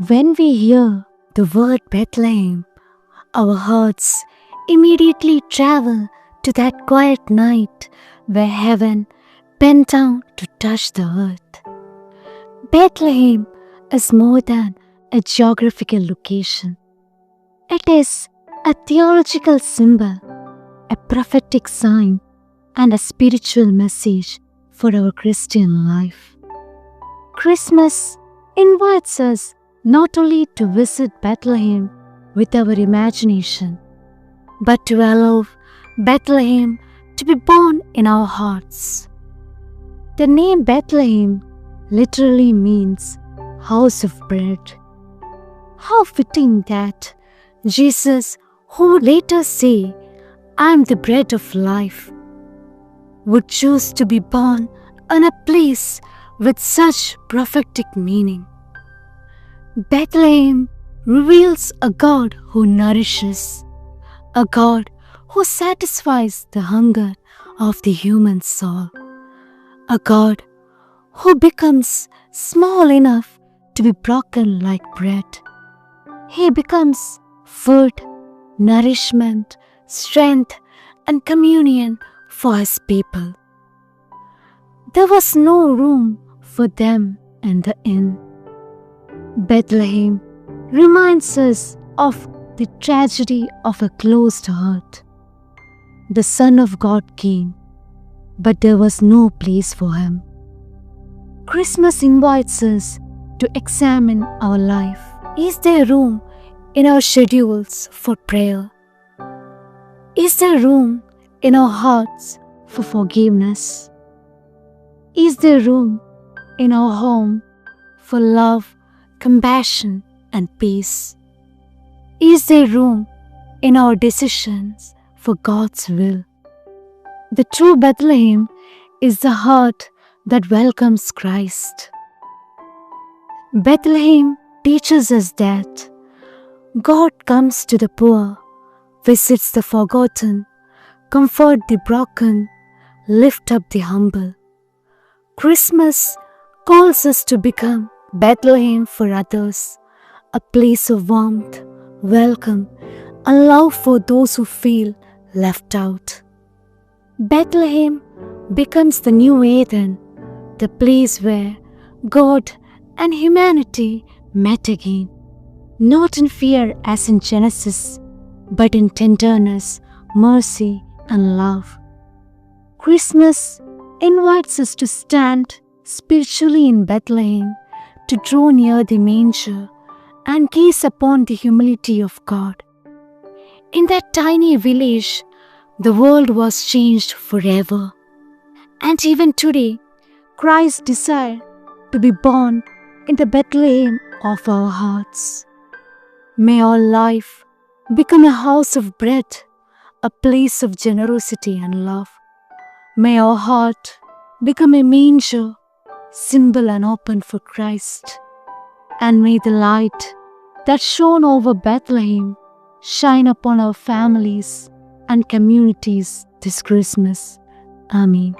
When we hear the word Bethlehem, our hearts immediately travel to that quiet night where heaven bent down to touch the earth. Bethlehem is more than a geographical location. It is a theological symbol, a prophetic sign, and a spiritual message for our Christian life. Christmas invites us not only to visit Bethlehem with our imagination, but to allow Bethlehem to be born in our hearts. The name Bethlehem literally means house of bread. How fitting that Jesus, who would later say, "I am the bread of life," would choose to be born in a place with such prophetic meaning. Bethlehem reveals a God who nourishes, a God who satisfies the hunger of the human soul, a God who becomes small enough to be broken like bread. He becomes food, nourishment, strength, and communion for His people. There was no room for them in the inn. Bethlehem reminds us of the tragedy of a closed heart. The Son of God came, but there was no place for Him. Christmas invites us to examine our life. Is there room in our schedules for prayer? Is there room in our hearts for forgiveness? Is there room in our home for love, compassion, and peace? Is there room in our decisions for God's will? The true Bethlehem is the heart that welcomes Christ. Bethlehem teaches us that God comes to the poor, visits the forgotten, comfort the broken, lift up the humble. Christmas calls us to become Bethlehem for others, a place of warmth, welcome, and love for those who feel left out. Bethlehem becomes the new Eden, the place where God and humanity met again, not in fear as in Genesis, but in tenderness, mercy, and love. Christmas invites us to stand spiritually in Bethlehem, to draw near the manger and gaze upon the humility of God. In that tiny village, the world was changed forever. And even today, Christ desired to be born in the Bethlehem of our hearts. May our life become a house of bread, a place of generosity and love. May our heart become a manger, symbol and open for Christ. And may the light that shone over Bethlehem shine upon our families and communities this Christmas. Amen.